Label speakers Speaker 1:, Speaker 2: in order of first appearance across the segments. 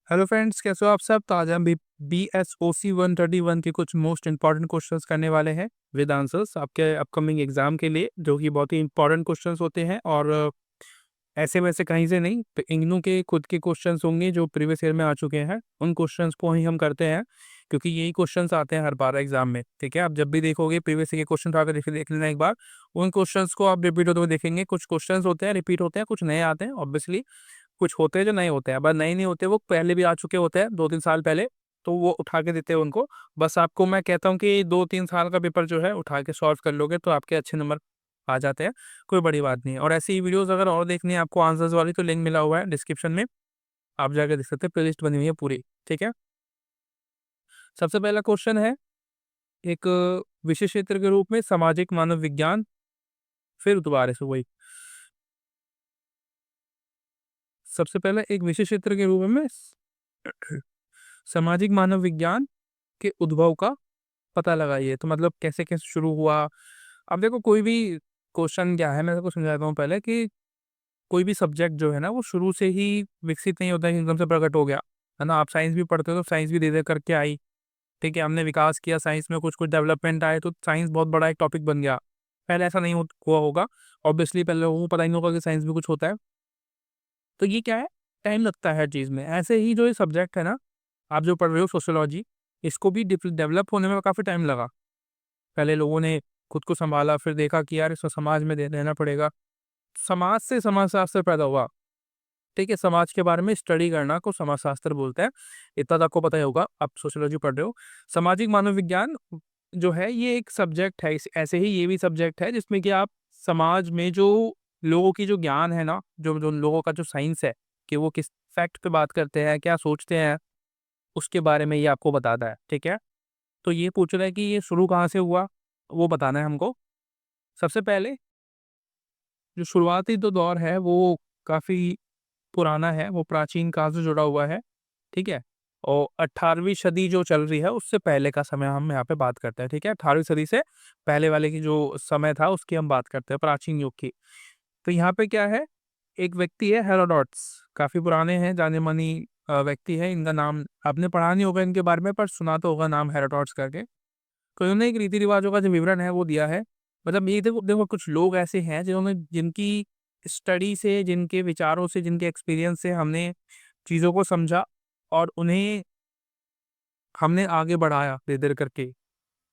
Speaker 1: Hello friends, कैसे हो आप सब। तो आज हम BSOC 131 के कुछ मोस्ट इंपॉर्टेंट क्वेश्चंस करने वाले हैं विद आंसर्स आपके अपकमिंग एग्जाम के लिए, जो कि बहुत ही इंपॉर्टेंट क्वेश्चंस होते हैं। और ऐसे वैसे कहीं से नहीं, तो इग्नू के खुद के क्वेश्चंस होंगे जो प्रीवियस ईयर में आ चुके हैं। उन क्वेश्चंस को ही हम करते हैं, क्योंकि यही क्वेश्चंस आते हैं हर बार एग्जाम में। ठीक है, आप जब भी देखोगे प्रीवियस ईयर के क्वेश्चन आकर देख लेना एक बार। उन क्वेश्चंस को आप रिपीट होते हुए देखेंगे। कुछ क्वेश्चंस होते हैं रिपीट होते हैं, कुछ नए आते हैं ऑब्वियसली, कुछ होते हैं जो नए होते हैं। बस नए नहीं होते, वो पहले भी आ चुके होते हैं 2-3 साल पहले, तो वो उठा के देते हैं उनको। बस आपको मैं कहता हूँ कि 2-3 साल का पेपर जो है उठा के सॉल्व कर लोगे तो आपके अच्छे नंबर आ जाते हैं। कोई बड़ी बात नहीं है। और ऐसी ही वीडियोस अगर और देखनी है आपको आंसर्स वाली, तो लिंक मिला हुआ है डिस्क्रिप्शन में, आप जाकर देख सकते हैं। प्लेलिस्ट बनी हुई है पूरी। ठीक है, सबसे पहला क्वेश्चन है, एक विशेष क्षेत्र के रूप में सामाजिक मानव विज्ञान, फिर दोबारा से वही। सबसे पहले एक विशेष क्षेत्र के रूप में सामाजिक मानव विज्ञान के उद्भव का पता लगाइए। तो मतलब कैसे कैसे शुरू हुआ। अब देखो, कोई भी क्वेश्चन क्या है, मैं आपको समझाता हूँ पहले कि कोई भी सब्जेक्ट जो है ना, वो शुरू से ही विकसित नहीं होता है कि एकदम से प्रकट हो गया। है ना, आप साइंस भी पढ़ते हो तो साइंस भी धीरे धीरे करके आई। ठीक है, हमने विकास किया साइंस में, कुछ कुछ डेवलपमेंट आए तो साइंस बहुत बड़ा एक टॉपिक बन गया। पहले ऐसा नहीं हुआ होगा ऑब्वियसली, पहले लोगों को पता ही नहीं होगा कि साइंस भी कुछ होता है। तो ये क्या है, टाइम लगता है हर चीज़ में। ऐसे ही जो ये सब्जेक्ट है ना, आप जो पढ़ रहे हो सोशियोलॉजी, इसको भी डेवलप होने में काफ़ी टाइम लगा। पहले लोगों ने खुद को सँभाला, फिर देखा कि यार इसको समाज में दे देना पड़ेगा। समाज से समाजशास्त्र पैदा हुआ। ठीक है, समाज के बारे में स्टडी करना को समाजशास्त्र बोलते हैं। इतना तो आपको पता ही होगा, आप सोशियोलॉजी पढ़ रहे हो। सामाजिक मानव विज्ञान जो है ये एक सब्जेक्ट है, ऐसे ही ये भी सब्जेक्ट है जिसमें कि आप समाज में जो लोगों की जो ज्ञान है ना, जो जो लोगों का जो साइंस है, कि वो किस फैक्ट पे बात करते हैं, क्या सोचते हैं, उसके बारे में ये आपको बताता है। ठीक है, तो ये पूछ रहा है कि ये शुरू कहाँ से हुआ, वो बताना है हमको। सबसे पहले जो शुरुआती जो दौर है वो काफ़ी पुराना है, वो प्राचीन काल से जुड़ा हुआ है। ठीक है, और 18वीं सदी जो चल रही है उससे पहले का समय हम यहाँ पे बात करते हैं। ठीक है, 18वीं सदी से पहले वाले की जो समय था उसकी हम बात करते हैं, प्राचीन युग की। तो यहाँ पे क्या है, एक व्यक्ति है हेरोडोटस, काफ़ी पुराने हैं, जाने-मानी व्यक्ति है। इनका नाम आपने पढ़ा नहीं होगा इनके बारे में, पर सुना तो होगा नाम हेरोडोटस करके। तो इन्होंने एक रीति-रिवाज़ों का जो विवरण है वो दिया है। मतलब ये देखो देखो कुछ लोग ऐसे हैं जिन्होंने जिनकी स्टडी से, जिनके विचारों से, जिनके एक्सपीरियंस से हमने चीज़ों को समझा और उन्हें हमने आगे बढ़ाया धीरे-धीरे करके,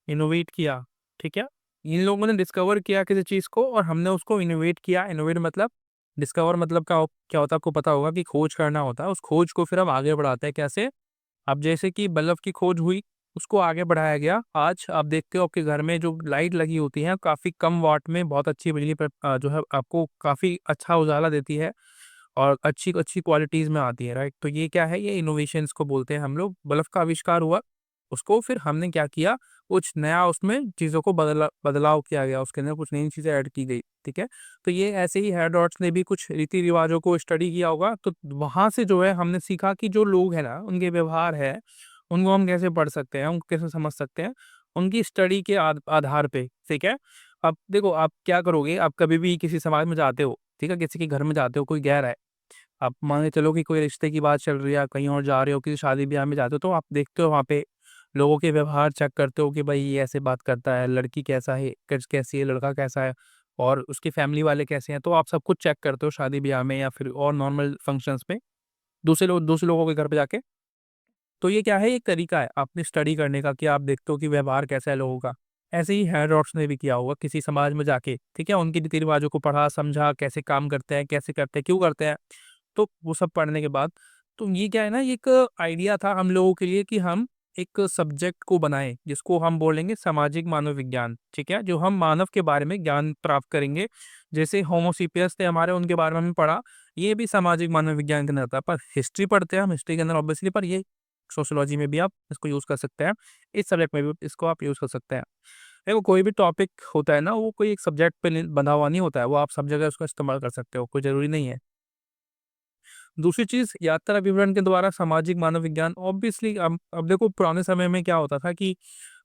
Speaker 1: इनोवेट किया। ठीक है? इन लोगों ने डिस्कवर किया किसी चीज़ को और हमने उसको इनोवेट किया। इनोवेट मतलब डिस्कवर मतलब क्या होता है आपको पता होगा कि खोज करना होता है। उस खोज को फिर हम आगे बढ़ाते हैं कैसे? अब जैसे कि बल्ब की खोज हुई, उसको आगे बढ़ाया गया। आज आप देखते हो आपके घर में जो लाइट लगी होती है, काफ़ी कम वाट में बहुत अच्छी बिजली जो है आपको काफ़ी अच्छा उजाला देती है और अच्छी क्वालिटीज़ में आती है, राइट? तो ये क्या है, ये इनोवेशंस को बोलते हैं हम लोग। बल्ब का आविष्कार हुआ, उसको फिर हमने क्या किया, कुछ नया उसमें चीज़ों को बदलाव किया गया, उसके अंदर कुछ नई चीज़ें ऐड की गई, ठीक है? तो ये ऐसे ही हेरोडोटस ने भी कुछ रीति-रिवाज़ों को स्टडी किया होगा, तो वहाँ से जो है हमने सीखा कि जो लोग हैं ना, उनके व्यवहार है, उनको हम कैसे पढ़ सकते हैं, उनको कैसे समझ सकते हैं, उनकी स्टडी के आधार पे, ठीक है? अब देखो, आप क्या करोगे, आप कभी भी किसी समाज में जाते हो, ठीक है? किसी के घर में जाते हो, कोई गैर है, आप मान के चलो कि कोई रिश्ते की बात चल रही है, आप कहीं और जा रहे हो, किसी शादी-ब्याह में जाते हो, तो आप देखते हो वहाँ पे लोगों के व्यवहार चेक करते हो कि भाई ये ऐसे बात करता है, लड़की कैसा है, कैसी है, लड़का कैसा है और उसकी फैमिली वाले कैसे हैं। तो आप सब कुछ चेक करते हो शादी-ब्याह में या फिर और नॉर्मल फंक्शंस पे, दूसरे लोगों के घर पे जाके। तो ये क्या है, एक तरीका है अपनी स्टडी करने का कि आप देखते हो कि व्यवहार कैसा है लोगों का। ऐसे ही हेरोडोटस ने भी किया होगा किसी समाज में जाके, ठीक है? उनके रीति-रिवाज़ों को पढ़ा, समझा, कैसे काम करते हैं, कैसे करते हैं, क्यों करते हैं। तो वो सब पढ़ने के बाद, तो ये क्या है ना, ये एक आइडिया था हम लोगों के लिए कि हम एक सब्जेक्ट को बनाएँ, जिसको हम बोलेंगे सामाजिक मानव विज्ञान, ठीक है? जो हम मानव के बारे में ज्ञान प्राप्त करेंगे। जैसे होमो सेपियंस थे हमारे, उनके बारे में हमने पढ़ा, ये भी सामाजिक मानव विज्ञान के अंदर आता है। पर हिस्ट्री पढ़ते हैं हम, हिस्ट्री के अंदर ऑब्वियसली, पर ये सोशियोलॉजी में भी आप इसको यूज़ कर सकते हैं। इस सब्जेक्ट में भी इसको आप यूज़ कर सकते हैं। देखो, कोई भी टॉपिक होता है ना, वो कोई एक सब्जेक्ट पे बंधा हुआ नहीं होता है, वो आप सब जगह उसका इस्तेमाल कर सकते हो, कोई ज़रूरी नहीं है। दूसरी चीज़, यात्रा विवरण के द्वारा सामाजिक मानव विज्ञान ऑब्वियसली, अब देखो पुराने समय में क्या होता था कि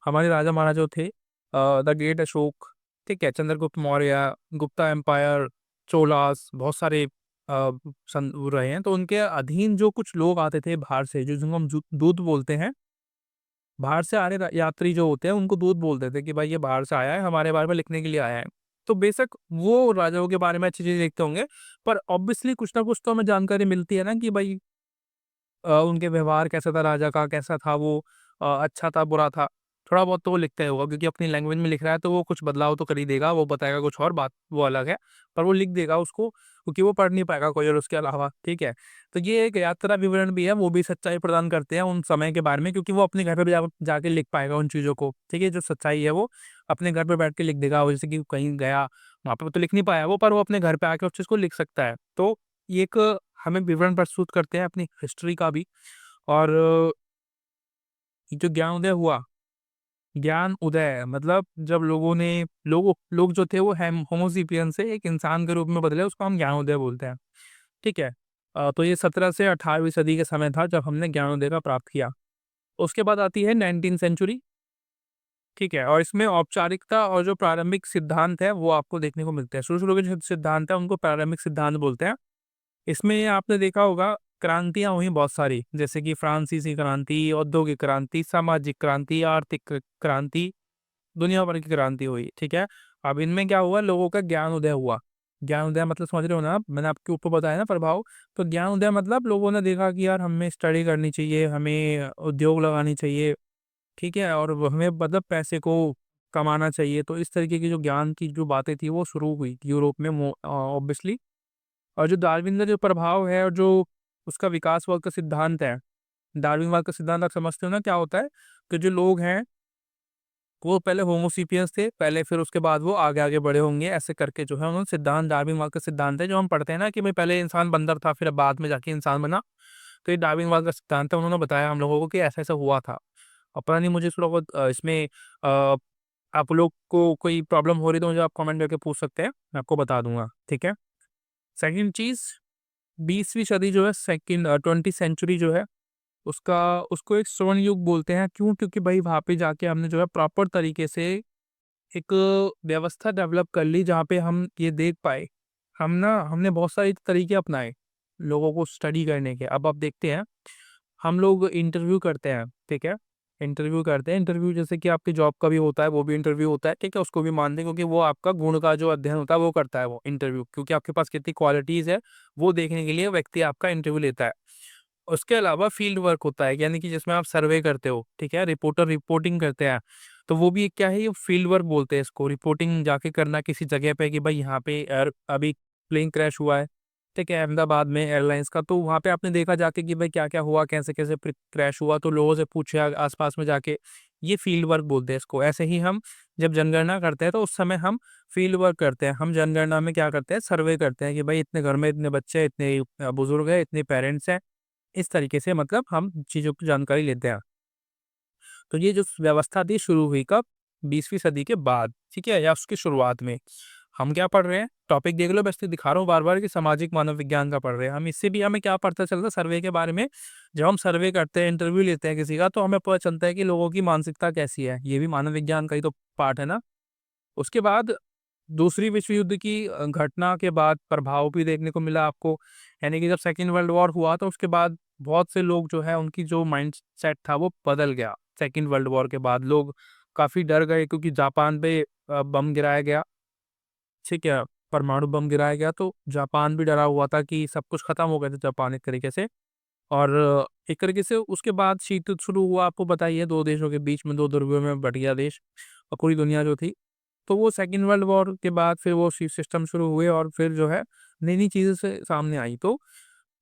Speaker 1: हमारे राजा महाराजा थे, द ग्रेट अशोक, ठीक है, चंद्रगुप्त मौर्य, गुप्ता एम्पायर, चोलास, बहुत सारे वो रहे हैं, तो उनके अधीन जो कुछ लोग आते थे बाहर से, जिनको हम दूत बोलते हैं, बाहर से आ रहे यात्री जो होते हैं उनको दूत बोलते थे कि भाई ये बाहर से आया है, हमारे बारे में लिखने के लिए आया है। तो बेशक वो राजाओं के बारे में अच्छी चीजें लिखते होंगे, पर ऑब्वियसली कुछ ना कुछ तो हमें जानकारी मिलती है ना कि भाई उनके व्यवहार कैसा था, राजा का कैसा था वो, अच्छा था, बुरा था। थोड़ा बहुत तो वो लिखता ही होगा, क्योंकि अपनी लैंग्वेज में लिख रहा है तो वो कुछ बदलाव तो कर ही देगा, वो बताएगा कुछ और बात, वो अलग है। पर वो लिख देगा उसको, क्योंकि वो पढ़ नहीं पाएगा कोई और उसके अलावा, ठीक है? तो ये एक यात्रा विवरण भी है, वो भी सच्चाई प्रदान करते हैं उन समय के बारे में, क्योंकि वो अपने घर पे भी जाके लिख पाएगा उन चीज़ों को, ठीक है? जो सच्चाई है वो अपने घर पे बैठ के लिख देगा, और जैसे कि कहीं गया, वहाँ पे तो लिख नहीं पाया वो, पर वो अपने घर पे आके उस चीज़ को लिख सकता है। तो ये एक हमें विवरण प्रस्तुत करते हैं अपनी हिस्ट्री का भी। और ये जो ज्ञानोदय हुआ, ज्ञान उदय मतलब जब लोग जो थे वो होमो सेपियन से एक इंसान के रूप में बदले, उसको हम ज्ञानोदय बोलते हैं, ठीक है? तो ये 17 से 18वीं सदी का समय था जब हमने ज्ञानोदय का प्राप्त किया। उसके बाद आती है 19th सेंचुरी, ठीक है? और इसमें औपचारिकता और जो प्रारंभिक सिद्धांत है वो आपको देखने को मिलते हैं। शुरू-शुरू के जो सिद्धांत है उनको प्रारंभिक सिद्धांत बोलते हैं। इसमें आपने देखा होगा क्रांतियाँ हुई बहुत सारी, जैसे कि फ्रांसीसी क्रांति, औद्योगिक क्रांति, सामाजिक क्रांति, आर्थिक क्रांति, दुनिया भर की क्रांति हुई, ठीक है? अब इनमें क्या हुआ, लोगों का ज्ञान उदय हुआ। ज्ञान उदय मतलब समझ रहे हो ना आप? मैंने आपके ऊपर बताया ना प्रभाव, तो ज्ञान उदय मतलब लोगों ने देखा कि यार हमें स्टडी करनी चाहिए, हमें उद्योग लगानी चाहिए, ठीक है? और हमें मतलब पैसे को कमाना चाहिए, तो इस तरीके की जो ज्ञान की जो बातें थी वो शुरू हुई यूरोप में ऑब्वियसली। और जो डार्विन का जो प्रभाव है और जो उसका विकासवाद का सिद्धांत है, डार्विनवाद का सिद्धांत आप समझते हो ना क्या होता है? कि जो लोग हैं, वो पहले होमो सेपियंस थे, पहले फिर उसके बाद वो आगे-आगे बढ़े होंगे, ऐसे करके जो है उन्होंने सिद्धांत डार्विनवाद का सिद्धांत है, जो हम पढ़ते हैं ना कि भाई पहले इंसान बंदर था, फिर बाद में जाके इंसान बना। तो ये डार्विनवाद का सिद्धांत है, उन्होंने बताया हम लोगों को कि ऐसा-ऐसा हुआ था। और पता नहीं मुझे थोड़ा बहुत इसमें आप लोग को कोई प्रॉब्लम हो रही है तो मुझे आप कमेंट करके पूछ सकते हैं, मैं आपको बता दूँगा, ठीक है? सेकंड चीज़, 20वीं सदी जो है, 20th सेंचुरी जो है, उसका उसको एक स्वर्ण युग बोलते हैं। क्यों? क्योंकि भाई वहाँ पे जाके हमने जो है प्रॉपर तरीके से एक व्यवस्था डेवलप कर ली, जहाँ पे हम ये देख पाए, हमने बहुत सारे तरीके अपनाए लोगों को स्टडी करने के। अब आप देखते हैं, हम लोग इंटरव्यू करते हैं, ठीक है? इंटरव्यू करते हैं, इंटरव्यू जैसे कि आपकी जॉब का भी होता है, वो भी इंटरव्यू होता है, ठीक है? उसको भी मानते हैं, क्योंकि वो आपका गुण का जो अध्ययन होता है वो करता है वो इंटरव्यू, क्योंकि आपके पास कितनी क्वालिटीज़ है, वो देखने के लिए व्यक्ति आपका इंटरव्यू लेता है। उसके अलावा फील्ड वर्क होता है, यानी कि जिसमें आप सर्वे करते हो, ठीक है? रिपोर्टर रिपोर्टिंग करते हैं, तो वो भी एक क्या है, ये फील्ड वर्क बोलते हैं इसको। रिपोर्टिंग जाके करना किसी जगह पे कि भाई यहाँ पे अभी प्लेन क्रैश हुआ है, ठीक है? अहमदाबाद में एयरलाइंस का, तो वहाँ पे आपने देखा जाके कि भाई क्या-क्या हुआ, कैसे-कैसे क्रैश हुआ, तो लोगों से पूछे आस-पास में जाके, ये फील्ड वर्क बोलते हैं इसको। ऐसे ही हम जब जनगणना करते हैं तो उस समय हम फील्ड वर्क करते हैं। हम जनगणना में क्या करते हैं, सर्वे करते हैं कि भाई इतने घर में इतने बच्चे हैं, इतने बुजुर्ग हैं, इतने पेरेंट्स हैं। इस तरीके से मतलब हम चीज़ों की जानकारी लेते हैं। तो ये जो व्यवस्था थी शुरू हुई कब? 20वीं सदी के बाद, ठीक है? या उसकी शुरुआत में। हम क्या पढ़ रहे हैं? टॉपिक देख लो, मैं इसलिए दिखा रहा हूँ बार-बार कि सामाजिक मानव विज्ञान का पढ़ रहे हैं। हम इससे भी हमें क्या पता चलता है सर्वे के बारे में? जब हम सर्वे करते हैं, इंटरव्यू लेते हैं किसी का, तो हमें पता चलता है कि लोगों की मानसिकता कैसी है। ये भी मानव विज्ञान का ही तो पार्ट है ना? उसके बाद दूसरी विश्व युद्ध की घटना के बाद प्रभाव भी देखने को मिला आपको। यानी कि जब सेकंड वर्ल्ड वॉर हुआ तो उसके बाद बहुत से लोग जो है उनकी जो माइंडसेट था वो बदल गया। सेकंड वर्ल्ड वॉर के बाद लोग काफ़ी डर गए, क्योंकि जापान पे बम गिराया गया, ठीक है? परमाणु बम गिराया गया, तो जापान भी डरा हुआ था कि सब कुछ खत्म हो गया था जापान एक तरीके से। और एक तरीके से उसके बाद शीत युद्ध शुरू हुआ, आपको पता ही है, 2 देशों के बीच में 2 ध्रुवों में बँट गया देश और पूरी दुनिया जो थी। तो वो सेकंड वर्ल्ड वॉर के बाद फिर वो सिस्टम शुरू हुए और फिर जो है नई-नई चीज़ें से सामने आई। तो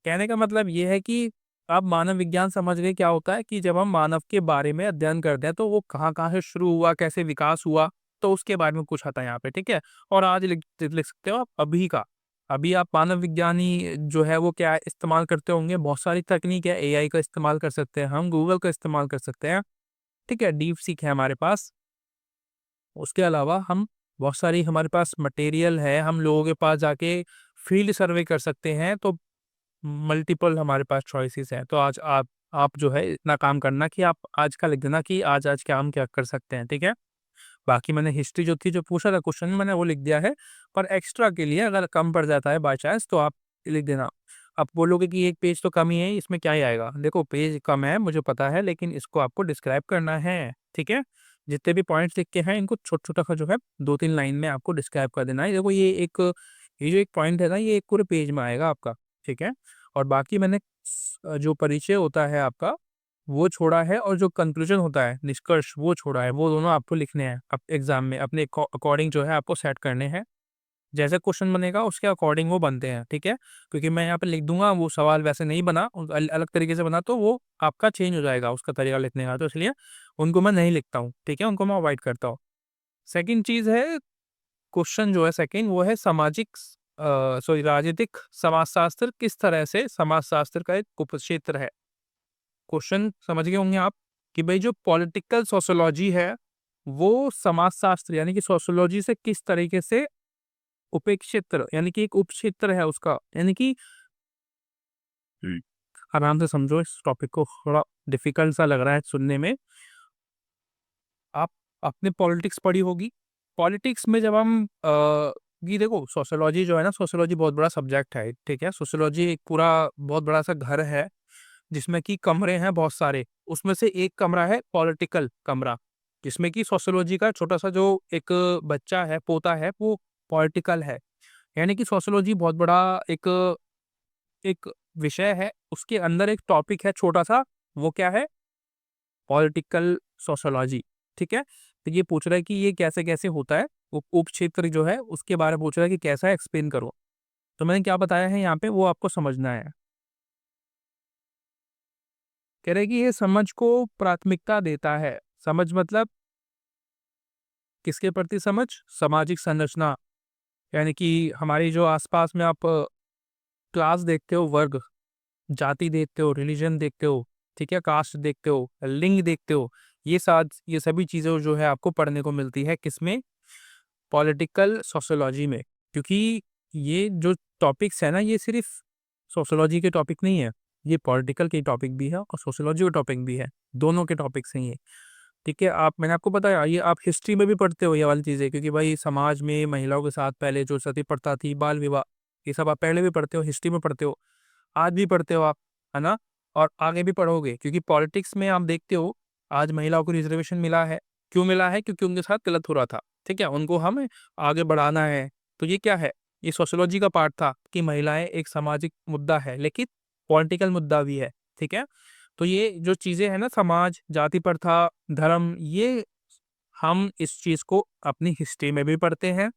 Speaker 1: कहने का मतलब ये है कि आप मानव विज्ञान समझ गए क्या होता है, कि जब हम मानव के बारे में अध्ययन करते हैं तो वो कहाँ-कहाँ से शुरू हुआ, कैसे विकास हुआ, तो उसके बारे में कुछ आता है यहाँ पे, ठीक है? और आज लिख लिख सकते हो आप अभी का। अभी आप मानव विज्ञानी जो है वो क्या इस्तेमाल करते होंगे, बहुत सारी तकनीक है, एआई का इस्तेमाल कर सकते हैं हम, गूगल का इस्तेमाल कर सकते हैं, ठीक है? डीप सीक है हमारे पास। उसके अलावा हम बहुत सारी हमारे पास मटेरियल है, हम लोगों के पास जाके फील्ड सर्वे कर सकते हैं, तो मल्टीपल हमारे पास चॉइसेस हैं। तो आज आप जो है इतना काम करना कि आप आज का लिख देना कि आज-आज क्या हम क्या कर सकते हैं, ठीक है? बाकी मैंने हिस्ट्री जो थी, जो पूछा था क्वेश्चन में, मैंने वो लिख दिया है, पर एक्स्ट्रा के लिए अगर कम पड़ जाता है बाय चांस तो आप लिख देना। आप बोलोगे कि एक पेज तो कम ही है, इसमें क्या ही आएगा? देखो पेज कम है मुझे पता है, लेकिन इसको आपको डिस्क्राइब करना है, ठीक है? जितने भी पॉइंट्स लिखे हैं इनको छोटा-छोटा सा जो है 2-3 लाइन में आपको डिस्क्राइब कर देना है। देखो ये जो एक पॉइंट है ना, ये एक पूरे पेज में आएगा आपका, ठीक है? और बाकी मैंने जो परिचय होता है आपका, वो छोड़ा है, और जो कंक्लूजन होता है, निष्कर्ष, वो छोड़ा है। वो दोनों आपको लिखने हैं अब एग्ज़ाम में, अपने अकॉर्डिंग जो है आपको सेट करने हैं। जैसे क्वेश्चन बनेगा उसके अकॉर्डिंग वो बनते हैं, ठीक है? क्योंकि मैं यहाँ पे लिख दूँगा, वो सवाल वैसे नहीं बना, अलग तरीके से बना, तो वो आपका चेंज हो जाएगा उसका तरीका लिखने का, तो इसलिए उनको मैं नहीं लिखता हूँ, ठीक है? उनको मैं अवॉइड करता हूँ। सेकंड चीज़ है, क्वेश्चन जो है सेकंड, वो है राजनीतिक समाजशास्त्र किस तरह से समाजशास्त्र का एक उपक्षेत्र है। क्वेश्चन समझ गए होंगे आप कि भाई जो पॉलिटिकल सोशियोलॉजी है, वो समाजशास्त्र यानी कि सोशियोलॉजी से किस तरीके से उपेक्षेत्र यानी कि एक उपक्षेत्र है उसका, यानी कि आराम से समझो इस टॉपिक को, थोड़ा डिफिकल्ट सा लग रहा है सुनने में। आप आपने पॉलिटिक्स पढ़ी होगी। पॉलिटिक्स में जब हम ये देखो सोशियोलॉजी जो है ना, सोशियोलॉजी बहुत बड़ा सब्जेक्ट है, ठीक है? सोशियोलॉजी एक पूरा बहुत बड़ा सा घर है, जिसमें कि कमरे हैं बहुत सारे। उसमें से एक कमरा है पॉलिटिकल कमरा, जिसमें कि सोशियोलॉजी का छोटा-सा जो एक बच्चा है, पोता है, वो पॉलिटिकल है। यानी कि सोशियोलॉजी बहुत बड़ा एक एक विषय है, उसके अंदर एक टॉपिक है छोटा-सा, वो क्या है? पॉलिटिकल सोशियोलॉजी, ठीक है? तो ये पूछ रहा है कि ये कैसे-कैसे होता है? उपक्षेत्र जो है उसके बारे में पूछ रहा है कि कैसा है, एक्सप्लेन करो। तो मैंने क्या बताया है यहाँ पे, वो आपको समझना है। कह रहे हैं कि ये समझ को प्राथमिकता देता है। समझ मतलब किसके प्रति समझ? सामाजिक संरचना, यानी कि हमारी जो आस-पास में आप क्लास देखते हो, वर्ग, जाति देखते हो, रिलीजन देखते हो, ठीक है? कास्ट देखते हो, लिंग देखते हो, ये सभी चीज़ें जो है आपको पढ़ने को मिलती है किसमें? पॉलिटिकल सोशियोलॉजी में। क्योंकि ये जो टॉपिक्स है ना, ये सिर्फ़ सोशियोलॉजी के टॉपिक नहीं है, ये पॉलिटिकल के टॉपिक भी है और सोशियोलॉजी के टॉपिक भी है, दोनों के टॉपिक्स हैं ये। ठीक है? मैंने आपको बताया, ये आप हिस्ट्री में भी पढ़ते हो ये वाली चीज़ें, क्योंकि भाई समाज में महिलाओं के साथ पहले जो सती प्रथा थी, बाल विवाह, ये सब आप पहले भी पढ़ते हो, हिस्ट्री में पढ़ते हो, आज भी पढ़ते हो आप, है ना? और आगे भी पढ़ोगे, क्योंकि पॉलिटिक्स में आप देखते हो, आज महिलाओं को रिज़र्वेशन मिला है। क्यों मिला है? क्योंकि उनके साथ गलत हो रहा था, ठीक है? उनको हमें आगे बढ़ाना है। तो ये क्या है? ये सोशियोलॉजी का पार्ट था कि महिलाएँ एक सामाजिक मुद्दा है, लेकिन पॉलिटिकल मुद्दा भी है, ठीक है? तो ये जो चीज़ें हैं ना, समाज, जाति प्रथा, धर्म, ये हम इस चीज़ को अपनी हिस्ट्री में भी पढ़ते हैं,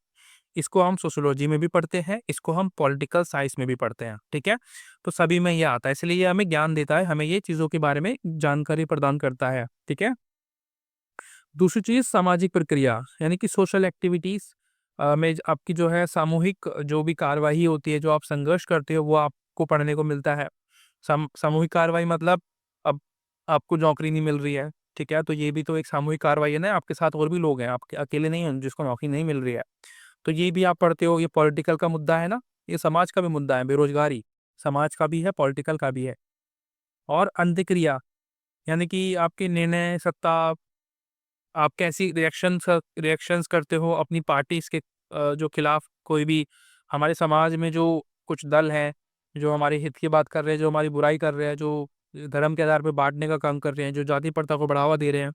Speaker 1: इसको हम सोशियोलॉजी में भी पढ़ते हैं, इसको हम पॉलिटिकल साइंस में भी पढ़ते हैं, ठीक है? तो सभी में ये आता है, इसलिए ये हमें ज्ञान देता है, हमें ये चीज़ों के बारे में जानकारी प्रदान करता है, ठीक है? दूसरी चीज़ सामाजिक प्रक्रिया, यानी कि सोशल एक्टिविटीज़ में आपकी जो है सामूहिक जो भी कार्रवाई होती है, जो आप संघर्ष करते हो, वो आपको पढ़ने को मिलता है। सामूहिक कार्रवाई मतलब अब आपको नौकरी नहीं मिल रही है, ठीक है? तो ये भी तो एक सामूहिक कार्रवाई है ना, आपके साथ और भी लोग हैं, आप अकेले नहीं हैं जिसको नौकरी नहीं मिल रही है। तो ये भी आप पढ़ते हो, ये पॉलिटिकल का मुद्दा है ना, ये समाज का भी मुद्दा है, बेरोज़गारी, समाज का भी है, पॉलिटिकल का भी है। और अंत्यक्रिया, यानी कि आपके निर्णय, सत्ता, आप कैसी रिएक्शंस करते हो अपनी पार्टीज़ के जो खिलाफ, कोई भी हमारे समाज में जो कुछ दल हैं, जो हमारे हित की बात कर रहे हैं, जो हमारी बुराई कर रहे हैं, जो धर्म के आधार पे बाँटने का काम कर रहे हैं, जो जाति प्रथा को बढ़ावा दे रहे हैं,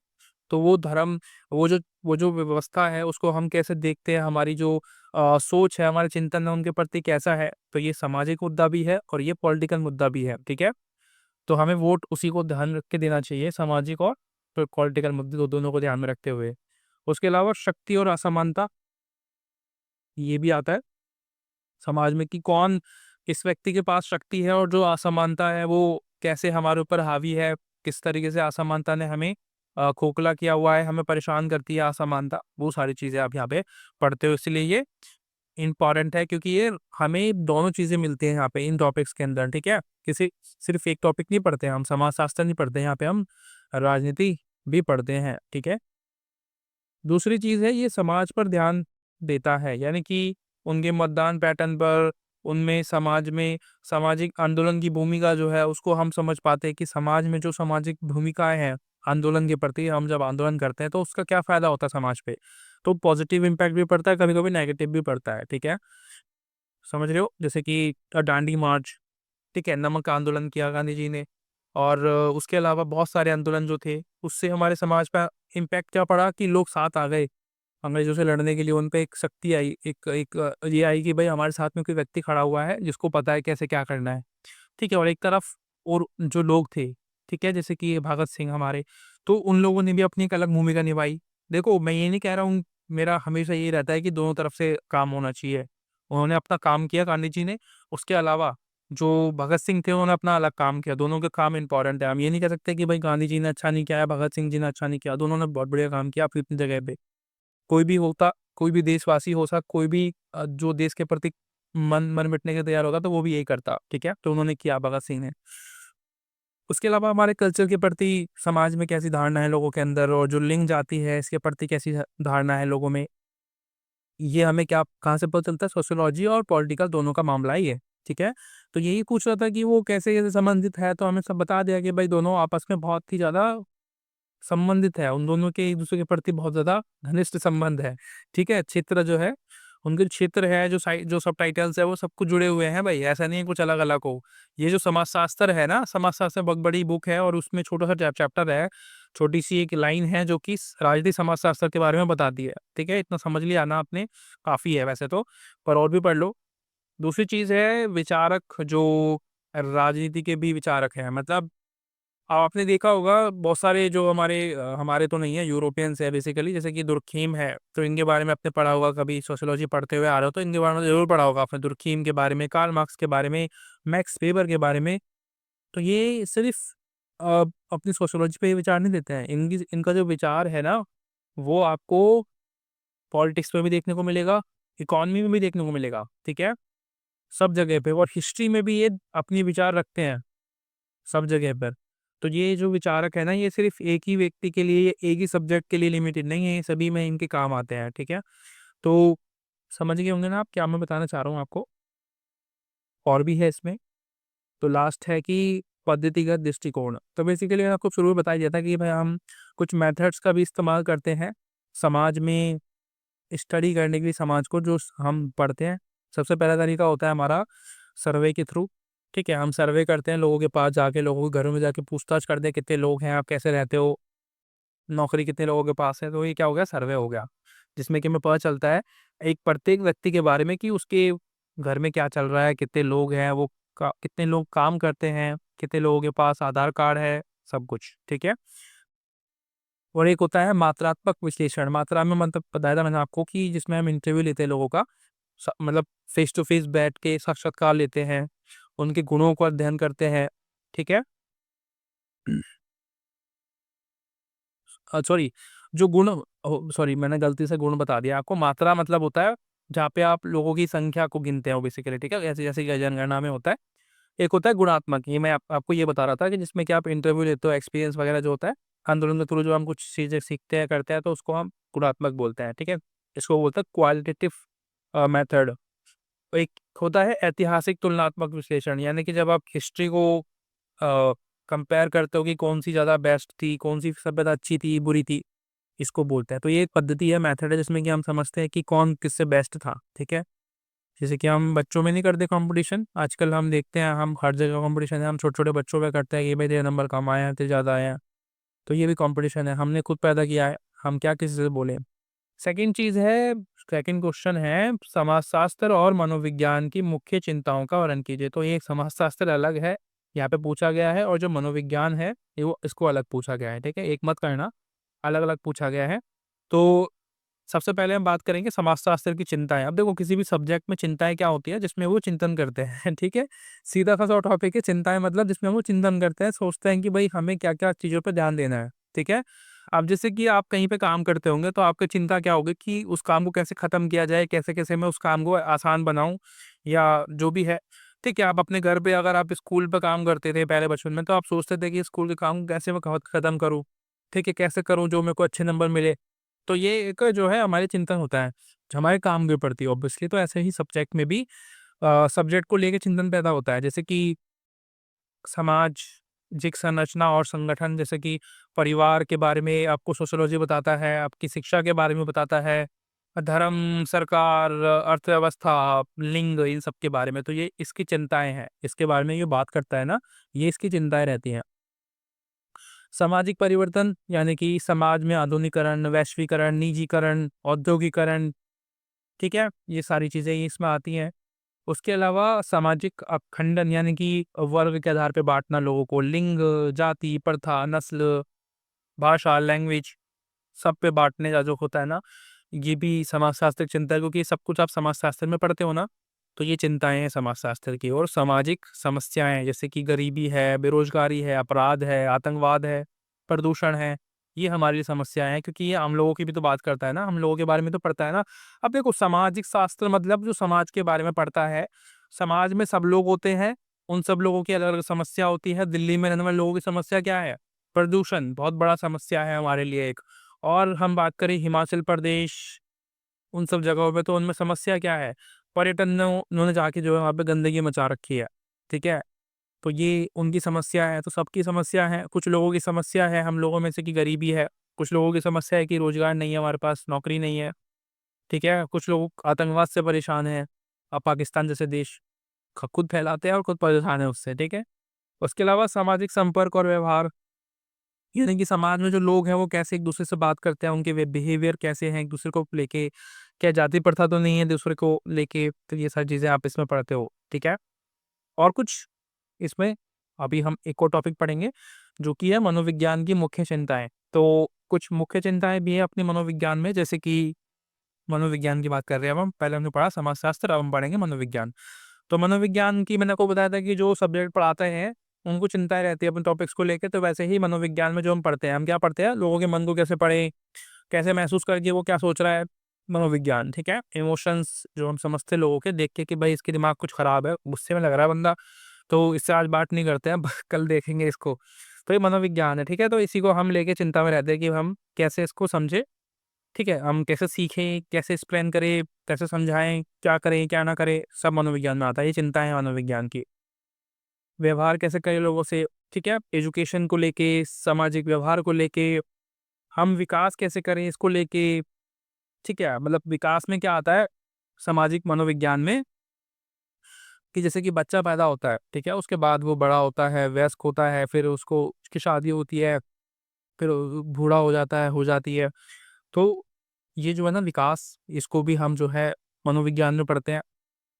Speaker 1: तो वो धर्म, वो जो व्यवस्था है, उसको हम कैसे देखते हैं, हमारी जो सोच है, हमारे चिंतन है उनके प्रति कैसा है, तो ये सामाजिक मुद्दा भी है और ये पॉलिटिकल मुद्दा भी है, ठीक है? तो हमें वोट उसी को ध्यान रख के देना चाहिए, सामाजिक और पॉलिटिकल मुद्दे, तो दोनों को ध्यान में रखते हुए। उसके अलावा शक्ति और असमानता, ये भी आता है समाज में कि कौन, किस व्यक्ति के पास शक्ति है, और जो असमानता है वो कैसे हमारे ऊपर हावी है, किस तरीके से असमानता ने हमें खोखला किया हुआ है, हमें परेशान करती है असमानता, वो सारी चीज़ें आप यहाँ पे पढ़ते हो, इसलिए ये इम्पोर्टेंट है, क्योंकि ये हमें दोनों चीज़ें मिलती हैं यहाँ पे इन टॉपिक्स के अंदर, ठीक है? किसी सिर्फ़ एक टॉपिक नहीं पढ़ते हैं हम, समाजशास्त्र नहीं पढ़ते हैं, यहाँ पे हम राजनीति भी पढ़ते हैं, ठीक है? दूसरी चीज़ है, ये समाज पर ध्यान देता है, यानी कि उनके मतदान पैटर्न पर, उनमें समाज में सामाजिक आंदोलन की भूमिका जो है उसको हम समझ पाते हैं कि समाज में जो सामाजिक भूमिकाएँ हैं, आंदोलन के प्रति हम जब आंदोलन करते हैं तो उसका क्या फ़ायदा होता है समाज पे। तो पॉज़िटिव इम्पैक्ट भी पड़ता है, कभी-कभी नेगेटिव भी पड़ता है, ठीक है? समझ रहे हो? जैसे कि दांडी मार्च, ठीक है? नमक आंदोलन किया गांधी जी ने, और उसके अलावा बहुत सारे आंदोलन जो थे, उससे हमारे समाज पे इम्पैक्ट क्या पड़ा कि लोग साथ आ गए अंग्रेजों से लड़ने के लिए। उन पे एक शक्ति आई, एक एक ये आई कि भाई हमारे साथ में कोई व्यक्ति खड़ा हुआ है जिसको पता है कैसे क्या करना है, ठीक है? और एक तरफ और जो लोग थे, ठीक है, जैसे कि भगत सिंह हमारे, तो उन लोगों ने भी अपनी एक अलग भूमिका निभाई। देखो, मैं ये नहीं कह रहा हूँ, मेरा हमेशा ये रहता है कि दोनों तरफ से काम होना चाहिए। उन्होंने अपना काम किया गांधी जी ने, उसके अलावा जो भगत सिंह थे उन्होंने अपना अलग काम किया। दोनों के काम इंपॉर्टेंट है। हम ये नहीं कह सकते कि भाई गांधी जी ने अच्छा नहीं किया है, भगत सिंह जी ने अच्छा नहीं किया। दोनों ने बहुत बढ़िया काम किया अपनी अपनी जगह पे। कोई भी होता, कोई भी देशवासी हो सकता, कोई भी जो देश के प्रति मन मन मिटने के तैयार होता तो वो भी यही करता, ठीक है? तो उन्होंने किया भगत सिंह ने। उसके अलावा हमारे कल्चर के प्रति समाज में कैसी धारणा है लोगों के अंदर, और जो लिंग जाति है इसके प्रति कैसी धारणा है लोगों में, ये हमें क्या कहाँ से पता चलता है? सोशियोलॉजी और पॉलिटिकल दोनों का मामला ही है, ठीक है? तो यही पूछ रहा था कि वो कैसे कैसे संबंधित है, तो हमें सब बता दिया कि भाई दोनों आपस में बहुत ही ज्यादा संबंधित है। उन दोनों के एक दूसरे के प्रति बहुत ज्यादा घनिष्ठ संबंध है, ठीक है? क्षेत्र जो है, उनके क्षेत्र है, जो साइड जो सब टाइटल्स है वो सब कुछ जुड़े हुए हैं भाई, ऐसा नहीं है कुछ अलग अलग हो। ये जो समाजशास्त्र है ना, समाजशास्त्र बहुत बड़ी बुक है, और उसमें छोटा सा चैप्टर है, छोटी सी एक लाइन है जो कि राजनीति समाजशास्त्र के बारे में बताती है, ठीक है? इतना समझ लिया ना आपने, काफी है वैसे तो, पर और भी पढ़ लो। दूसरी चीज है विचारक, जो राजनीति के भी विचारक हैं, मतलब आपने देखा होगा बहुत सारे जो हमारे तो नहीं है, यूरोपियंस है बेसिकली, जैसे कि दुर्खीम है, तो इनके बारे में आपने पढ़ा होगा, कभी सोशियोलॉजी पढ़ते हुए आ रहे हो तो इनके बारे में जरूर पढ़ा होगा आपने, दुर्खीम के बारे में, कार्ल मार्क्स के बारे में, मैक्स वेबर के बारे में। तो ये सिर्फ अपनी सोशियोलॉजी पे ही विचार नहीं देते हैं, इनका जो विचार है ना, वो आपको पॉलिटिक्स में भी देखने को मिलेगा, इकोनॉमी में भी देखने को मिलेगा, ठीक है? सब जगह पे, और हिस्ट्री में भी ये अपनी विचार रखते हैं सब जगह पर। तो ये जो विचारक है ना, ये सिर्फ एक ही व्यक्ति के लिए, एक ही सब्जेक्ट के लिए लिमिटेड नहीं है, ये सभी में इनके काम आते हैं, ठीक है? तो समझ गए होंगे ना आप क्या मैं बताना चाह रहा हूँ आपको? और भी है इसमें। तो लास्ट है कि पद्धतिगत दृष्टिकोण। तो बेसिकली मैंने आपको शुरू में बता दिया था कि भाई हम कुछ मेथड्स का भी इस्तेमाल करते हैं समाज में स्टडी करने के लिए, समाज को जो हम पढ़ते हैं। सबसे पहला तरीका होता है हमारा सर्वे के थ्रू, ठीक है? हम सर्वे करते हैं, लोगों के पास जाके, लोगों के घरों में जाके पूछताछ करते हैं कितने लोग हैं, आप कैसे रहते हो, नौकरी कितने लोगों के पास है। तो ये क्या हो गया? सर्वे हो गया, जिसमें कि हमें पता चलता है एक प्रत्येक व्यक्ति के बारे में कि उसके घर में क्या चल रहा है, कितने लोग हैं, वो कितने लोग काम करते हैं, कितने लोगों के पास आधार कार्ड है, सब कुछ, ठीक है? और एक होता है मात्रात्मक विश्लेषण। मात्रा में मतलब बताया था मैंने आपको कि जिसमें हम इंटरव्यू लेते हैं लोगों का, मतलब फेस टू फेस बैठ के साक्षात्कार लेते हैं, उनके गुणों का अध्ययन करते हैं, ठीक है? सॉरी, जो गुण, सॉरी मैंने गलती से गुण बता दिया आपको। मात्रा मतलब होता है जहाँ पे आप लोगों की संख्या को गिनते हो बेसिकली, ठीक है? जैसे जैसे कि जनगणना में होता है। एक होता है गुणात्मक, ये मैं आपको ये बता रहा था कि जिसमें कि आप इंटरव्यू लेते हो, एक्सपीरियंस वगैरह जो होता है, आंदोलन के थ्रू जो हम कुछ चीज़ें सीखते हैं, करते हैं, तो उसको हम गुणात्मक बोलते हैं, ठीक है? इसको बोलते हैं क्वालिटेटिव मेथड। एक होता है ऐतिहासिक तुलनात्मक विश्लेषण, यानी कि जब आप हिस्ट्री को कंपेयर करते हो कि कौन सी ज़्यादा बेस्ट थी, कौन सी सभ्यता अच्छी थी, बुरी थी, इसको बोलते हैं। तो ये एक पद्धति है, मेथड है, जिसमें कि हम समझते हैं कि कौन किससे बेस्ट था, ठीक है? जैसे कि हम बच्चों में नहीं करते कंपटीशन, आजकल हम देखते हैं, हम हर जगह कंपटीशन है, हम छोटे छोटे बच्चों में करते हैं कि भाई तेरे नंबर कम आए हैं, तेरे ज़्यादा आए हैं। तो ये भी कंपटीशन है, हमने खुद पैदा किया है, हम क्या किसी से बोले। सेकंड चीज़ है, सेकंड क्वेश्चन है, समाजशास्त्र और मनोविज्ञान की मुख्य चिंताओं का वर्णन कीजिए। तो ये समाजशास्त्र अलग है, यहाँ पे पूछा गया है, और जो मनोविज्ञान है ये वो इसको अलग पूछा गया है, ठीक है? एक मत करना, अलग अलग पूछा गया है। तो सबसे पहले हम बात करेंगे समाजशास्त्र की चिंताएं। अब देखो, किसी भी सब्जेक्ट में चिंताएं क्या होती है? जिसमें वो चिंतन करते हैं ठीक है? सीधा सा टॉपिक है चिंताएं, मतलब जिसमें वो चिंतन करते हैं, सोचते हैं कि भाई हमें क्या क्या चीज़ों पर ध्यान देना है, ठीक है? अब जैसे कि आप कहीं पे काम करते होंगे तो आपकी चिंता क्या होगी कि उस काम को कैसे खत्म किया जाए, कैसे कैसे मैं उस काम को आसान बनाऊं, या जो भी है, ठीक है? आप अपने घर पे, अगर आप स्कूल पे काम करते थे पहले बचपन में, तो आप सोचते थे कि स्कूल के काम को कैसे मैं खत्म करूँ, ठीक है? कैसे करूँ जो मेरे को अच्छे नंबर मिले। तो ये एक जो है हमारे चिंतन होता है, जो हमारे काम के प्रति ऑब्वियसली। तो ऐसे ही सब्जेक्ट में भी सब्जेक्ट को लेके चिंतन पैदा होता है, जैसे कि सामाजिक संरचना और संगठन, जैसे कि परिवार के बारे में आपको सोशियोलॉजी बताता है, आपकी शिक्षा के बारे में बताता है, धर्म, सरकार, अर्थव्यवस्था, लिंग, इन सब के बारे में। तो ये इसकी चिंताएँ हैं, इसके बारे में ये बात करता है ना, ये इसकी चिंताएँ रहती हैं। सामाजिक परिवर्तन यानी कि समाज में आधुनिकीकरण, वैश्वीकरण, निजीकरण, औद्योगीकरण, ठीक है? ये सारी चीज़ें ये इसमें आती हैं। उसके अलावा सामाजिक अपखंडन यानी कि वर्ग के आधार पे बाँटना लोगों को, लिंग, जाति, प्रथा, नस्ल, भाषा, लैंग्वेज, सब पे बाँटने का जो होता है ना, ये भी समाजशास्त्र की चिंता है, क्योंकि ये सब कुछ आप समाजशास्त्र में पढ़ते हो ना, तो ये चिंताएँ हैं समाजशास्त्र की। और सामाजिक समस्याएँ जैसे कि गरीबी है, बेरोज़गारी है, अपराध है, आतंकवाद है, प्रदूषण है, ये हमारी समस्याएँ हैं, क्योंकि ये हम लोगों की भी तो बात करता है ना, हम लोगों के बारे में तो पढ़ता है ना। अब देखो, सामाजिक शास्त्र मतलब जो समाज के बारे में पढ़ता है, समाज में सब लोग होते हैं, उन सब लोगों की अलग-अलग समस्या होती है। दिल्ली में रहने वाले लोगों की समस्या क्या है? प्रदूषण, बहुत बड़ा समस्या है हमारे लिए एक। और हम बात करें हिमाचल प्रदेश, उन सब जगहों पे, तो उनमें समस्या क्या है? पर्यटन ने उन्होंने जाके जो है वहाँ पे गंदगी मचा रखी है, ठीक है? तो ये उनकी समस्या है, तो सबकी समस्या है। कुछ लोगों की समस्या है हम लोगों में से कि गरीबी है, कुछ लोगों की समस्या है कि रोज़गार नहीं है हमारे पास, नौकरी नहीं है, ठीक है? कुछ लोग आतंकवाद से परेशान हैं। पाकिस्तान जैसे देश खुद फैलाते हैं और खुद परेशान है उससे, ठीक है? उसके अलावा सामाजिक संपर्क और व्यवहार, यानी कि समाज में जो लोग हैं वो कैसे एक-दूसरे से बात करते हैं, उनके बिहेवियर कैसे हैं एक-दूसरे को लेके, क्या जाति प्रथा तो नहीं है दूसरे को लेके, तो ये सारी चीज़ें आप इसमें पढ़ते हो, ठीक है? और कुछ इसमें अभी हम एक और टॉपिक पढ़ेंगे, जो कि है मनोविज्ञान की मुख्य चिंताएँ। तो कुछ मुख्य चिंताएँ भी हैं अपने मनोविज्ञान में, जैसे कि मनोविज्ञान की बात कर रहे हैं अब हम, पहले हमने पढ़ा समाजशास्त्र, अब हम पढ़ेंगे मनोविज्ञान। तो मनोविज्ञान की मैंने आपको बताया था कि जो सब्जेक्ट पढ़ाते हैं, उनको चिंताएँ रहती है अपने टॉपिक्स को लेके, तो वैसे ही मनोविज्ञान में जो हम पढ़ते हैं, हम क्या पढ़ते हैं? लोगों के मन को कैसे पढ़ें, कैसे महसूस करके वो क्या सोच रहा है, मनोविज्ञान, ठीक है? इमोशंस जो हम समझते हैं लोगों के देख के कि भाई इसके दिमाग कुछ खराब है, गुस्से में लग रहा है बंदा, तो इससे आज बात नहीं करते हैं, कल देखेंगे इसको। तो ये मनोविज्ञान है, ठीक है? तो इसी को हम लेके चिंता में रहते हैं कि हम कैसे इसको समझें, ठीक है? हम कैसे सीखें, कैसे एक्सप्लेन करें, कैसे समझाएँ, क्या करें, क्या ना करें, सब मनोविज्ञान में आता है। ये चिंताएँ हैं मनोविज्ञान की। व्यवहार कैसे करें लोगों से, ठीक है? एजुकेशन को लेके, सामाजिक व्यवहार को लेके, हम विकास कैसे करें इसको लेके, ठीक है? मतलब विकास में क्या आता है सामाजिक मनोविज्ञान में, कि जैसे कि बच्चा पैदा होता है, ठीक है? उसके बाद वो बड़ा होता है, वयस्क होता है, फिर उसकी शादी होती है, फिर बूढ़ा हो जाता है, हो जाती है। तो ये जो है ना विकास, इसको भी हम जो है मनोविज्ञान में पढ़ते हैं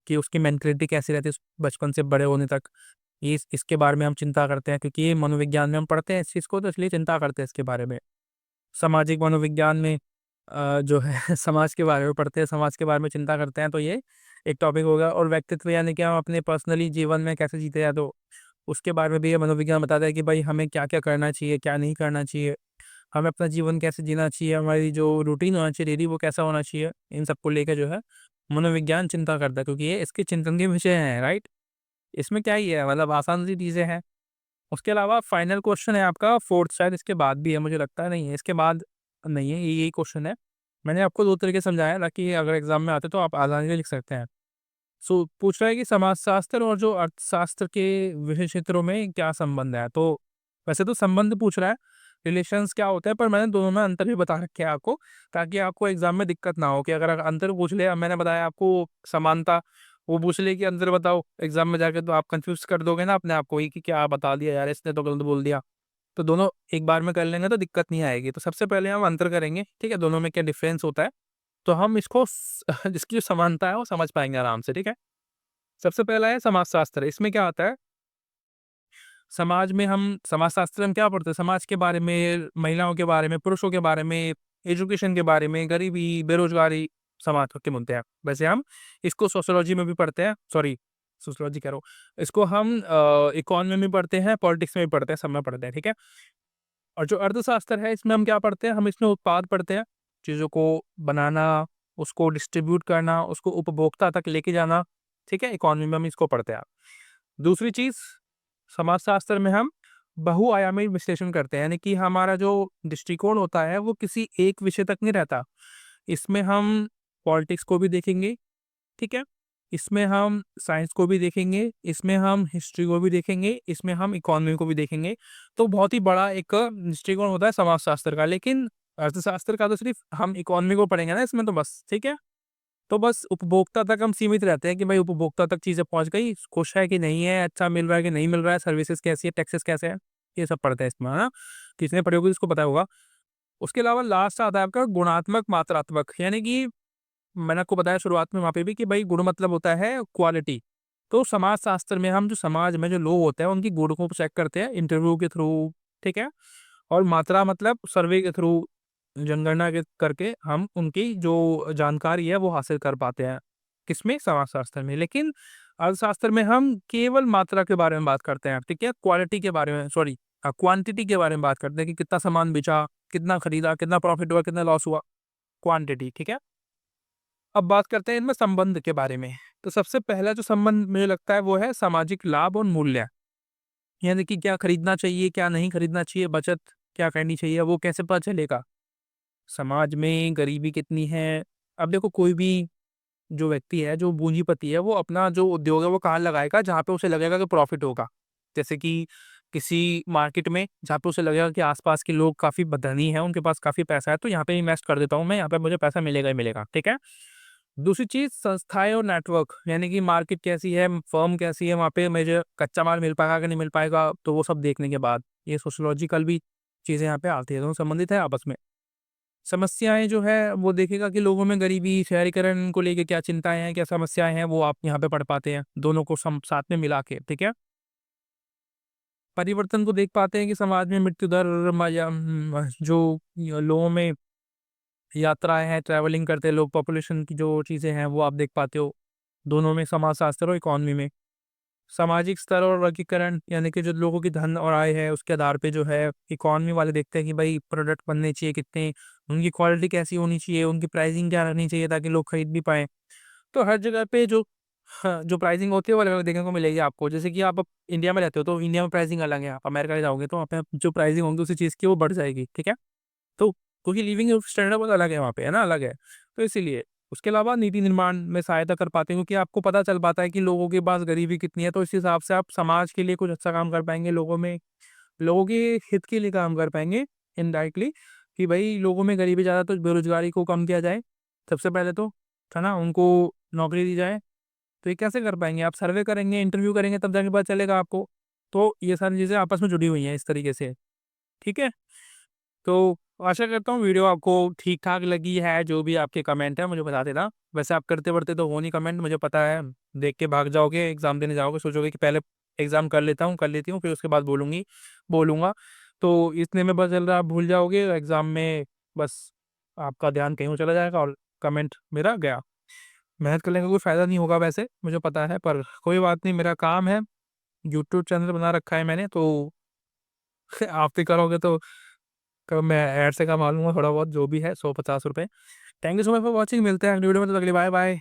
Speaker 1: कि उसकी मेंटालिटी कैसी रहती है बचपन से बड़े होने तक। ये इसके बारे में हम चिंता करते हैं, क्योंकि ये मनोविज्ञान में हम पढ़ते हैं इस चीज़ को, तो इसलिए चिंता करते हैं इसके बारे में। सामाजिक मनोविज्ञान में जो है समाज के बारे में पढ़ते हैं, समाज के बारे में चिंता करते हैं, तो ये एक टॉपिक होगा। और व्यक्तित्व यानी कि हम अपने पर्सनली जीवन में कैसे जीते हैं, तो उसके बारे में भी ये मनोविज्ञान बताता है कि भाई हमें क्या-क्या करना चाहिए, क्या नहीं करना चाहिए। हमें अपना जीवन कैसे जीना चाहिए, हमारी जो रूटीन होना चाहिए डेली वो कैसा होना चाहिए, इन सबको लेके जो है मनोविज्ञान चिंता करता है, क्योंकि ये इसके चिंतन के विषय हैं, राइट? इसमें क्या ही है, मतलब आसान सी चीज़ें हैं। उसके अलावा फाइनल क्वेश्चन है आपका 4th, शायद इसके बाद भी है, मुझे लगता है नहीं है, इसके बाद नहीं है, यही क्वेश्चन है। मैंने आपको 2 तरीके से समझाया ताकि अगर एग्ज़ाम में आते तो आप आसानी से लिख सकते हैं। सो पूछ रहा है कि समाजशास्त्र और जो अर्थशास्त्र के विषय क्षेत्रों में क्या संबंध है? तो वैसे तो संबंध पूछ रहा है, रिलेशंस क्या होता है, पर मैंने दोनों में अंतर भी बता रखे हैं आपको, ताकि आपको एग्ज़ाम में दिक्कत ना हो कि अगर अंतर पूछ ले, अब मैंने बताया आपको समानता, वो पूछ ले कि अंतर बताओ एग्ज़ाम में जाके, तो आप कन्फ्यूज़ कर दोगे ना अपने आप को ही कि क्या बता दिया यार इसने, तो गलत बोल दिया। तो दोनों एक बार में कर लेंगे तो दिक्कत नहीं आएगी। तो सबसे पहले हम अंतर करेंगे, ठीक है? दोनों में क्या डिफ़रेंस होता है, तो हम इसको जिसकी जो समानता है वो समझ पाएँगे आराम से, ठीक है? सबसे पहला है समाजशास्त्र। इसमें क्या आता है, समाज में हम समाजशास्त्र में क्या पढ़ते हैं? समाज के बारे में, महिलाओं के बारे में, पुरुषों के बारे में, एजुकेशन के बारे में, गरीबी, बेरोज़गारी, समाज के मुद्दे हैं। वैसे हम इसको सोशियोलॉजी में भी पढ़ते हैं, सॉरी सोशियोलॉजी कह रहा हूँ। इसको हम इकोनॉमी में पढ़ते हैं, पॉलिटिक्स में भी पढ़ते हैं, सब में पढ़ते हैं, ठीक है? और जो अर्थशास्त्र है इसमें हम क्या पढ़ते हैं? हम इसमें उत्पाद पढ़ते हैं, चीज़ों को बनाना, उसको डिस्ट्रीब्यूट करना, उसको उपभोक्ता तक लेके जाना, ठीक है? इकोनॉमी में हम इसको पढ़ते हैं। दूसरी चीज़, समाजशास्त्र में हम बहुआयामी विश्लेषण करते हैं, यानी कि हमारा जो दृष्टिकोण होता है वो किसी एक विषय तक नहीं रहता। इसमें हम पॉलिटिक्स को भी देखेंगे, ठीक है? इसमें हम साइंस को भी देखेंगे, इसमें हम हिस्ट्री को भी देखेंगे, इसमें हम इकोनॉमी को भी देखेंगे। तो बहुत ही बड़ा एक दृष्टिकोण होता है समाजशास्त्र का। लेकिन अर्थशास्त्र का तो सिर्फ़ हम इकोनॉमी को पढ़ेंगे ना इसमें तो बस, ठीक है? तो बस उपभोक्ता तक हम सीमित रहते हैं कि भाई उपभोक्ता तक चीज़ें पहुँच गई, खुश है कि नहीं है, अच्छा मिल रहा है कि नहीं मिल रहा है, सर्विसेज़ कैसी है, टैक्सेस कैसे हैं, ये सब पढ़ते हैं इसमें, है ना? किसने पढ़ी होगी उसको पता होगा। उसके अलावा लास्ट आता है आपका गुणात्मक, मात्रात्मक, यानी कि मैंने आपको बताया शुरुआत में वहाँ पे भी कि भाई गुण मतलब होता है क्वालिटी। तो समाजशास्त्र में हम जो समाज में जो लोग होते हैं उनकी गुण को चेक करते हैं इंटरव्यू के थ्रू, ठीक है? और मात्रा मतलब सर्वे के थ्रू, जनगणना के करके हम उनकी जो जानकारी है वो हासिल कर पाते हैं। किसमें? समाजशास्त्र में। लेकिन अर्थशास्त्र में हम केवल मात्रा के बारे में बात करते हैं, ठीक है? क्वालिटी के बारे में सॉरी क्वांटिटी के बारे में बात करते हैं कि कितना सामान बेचा, कितना खरीदा, कितना प्रॉफिट हुआ, कितना लॉस हुआ, क्वांटिटी, ठीक है? अब बात करते हैं इनमें संबंध के बारे में। तो सबसे पहला जो संबंध मुझे लगता है वो है सामाजिक लाभ और मूल्य। यानी कि क्या खरीदना चाहिए, क्या नहीं खरीदना चाहिए, बचत क्या करनी चाहिए, वो कैसे पता चलेगा? समाज में गरीबी कितनी है? अब देखो कोई भी जो व्यक्ति है, जो पूंजीपति है, वो अपना जो उद्योग है वो कहाँ लगाएगा? जहाँ पे उसे लगेगा कि प्रॉफ़िट होगा। जैसे कि किसी मार्केट में जहाँ पे उसे लगेगा कि आस-पास के लोग काफ़ी धनी हैं, उनके पास काफ़ी पैसा है, तो यहाँ पे इन्वेस्ट कर देता हूँ मैं, यहाँ पे मुझे पैसा मिलेगा ही मिलेगा, ठीक है? दूसरी चीज़ संस्थाएँ और नेटवर्क, यानी कि मार्केट कैसी है, फर्म कैसी है, वहाँ पे मुझे कच्चा माल मिल पाएगा कि नहीं मिल पाएगा, तो वो सब देखने के बाद ये सोशियोलॉजिकल भी चीज़ें यहाँ पे आती हैं, दोनों संबंधित है आपस में। समस्याएँ जो है वो देखेगा कि लोगों में गरीबी, शहरीकरण को लेके क्या चिंताएँ हैं, क्या समस्याएँ हैं, वो आप यहाँ पे पढ़ पाते हैं, दोनों को साथ में मिला के, ठीक है? परिवर्तन को देख पाते हैं कि समाज में मृत्यु दर जो लोगों में यात्राएँ हैं, ट्रैवलिंग करते हैं लोग, पॉपुलेशन की जो चीज़ें हैं वो आप देख पाते हो, दोनों में समाजशास्त्र और इकोनॉमी में। सामाजिक स्तर और वर्गीकरण यानी कि जो लोगों की धन और आय है उसके आधार पे जो है इकोनॉमी वाले देखते हैं कि भाई प्रोडक्ट बनने चाहिए कितने, उनकी क्वालिटी कैसी होनी चाहिए, उनकी प्राइसिंग क्या रहनी चाहिए ताकि लोग खरीद भी पाएँ। तो हर जगह पे जो हाँ, जो प्राइसिंग होती है वो अलग-अलग देखने को मिलेगी आपको। जैसे कि आप अब इंडिया में रहते हो तो इंडिया में प्राइसिंग अलग है, आप अमेरिका जाओगे तो वहाँ पे जो प्राइसिंग होगी उसी चीज़ की वो बढ़ जाएगी, ठीक है? तो क्योंकि लिविंग स्टैंडर्ड बहुत अलग है वहाँ पे, है ना? अलग है। तो इसीलिए। उसके अलावा नीति निर्माण में सहायता कर पाते हैं क्योंकि आपको पता चल पाता है कि लोगों के पास गरीबी कितनी है, तो इस हिसाब से आप समाज के लिए कुछ अच्छा काम कर पाएँगे, लोगों के हित के लिए काम कर पाएँगे इनडायरेक्टली कि भई लोगों में गरीबी ज़्यादा तो बेरोज़गारी को कम किया जाए, सबसे पहले तो, है ना? उनको नौकरी दी जाए। तो ये कैसे कर पाएँगे? आप सर्वे करेंगे, इंटरव्यू करेंगे तब जाके पता चलेगा आपको। तो ये सारी चीज़ें आपस में जुड़ी हुई हैं इस तरीके से, ठीक है? तो आशा करता हूँ वीडियो आपको ठीक-ठाक लगी है, जो भी आपके कमेंट हैं मुझे बता देना। वैसे आप करते-वर्ते तो हो नहीं कमेंट मुझे पता है, देख के भाग जाओगे, एग्ज़ाम देने जाओगे, सोचोगे कि पहले एग्ज़ाम कर लेती हूँ, फिर उसके बाद बोलूँगा। तो इतने में पता चल रहा है आप भूल जाओगे, एग्ज़ाम में बस आपका ध्यान कहीं और चला जाएगा और कमेंट मेरा गया। मेहनत करने का कोई फ़ायदा नहीं होगा वैसे, मुझे पता है, पर कोई बात नहीं, मेरा काम है, यूट्यूब चैनल बना रखा है मैंने, तो आप भी करोगे तो मैं ऐड से कमा लूँगा थोड़ा बहुत जो भी है 100-50 रुपए। Thank you so much for watching, मिलते हैं अगली वीडियो में, तब तक के लिए बाय बाय।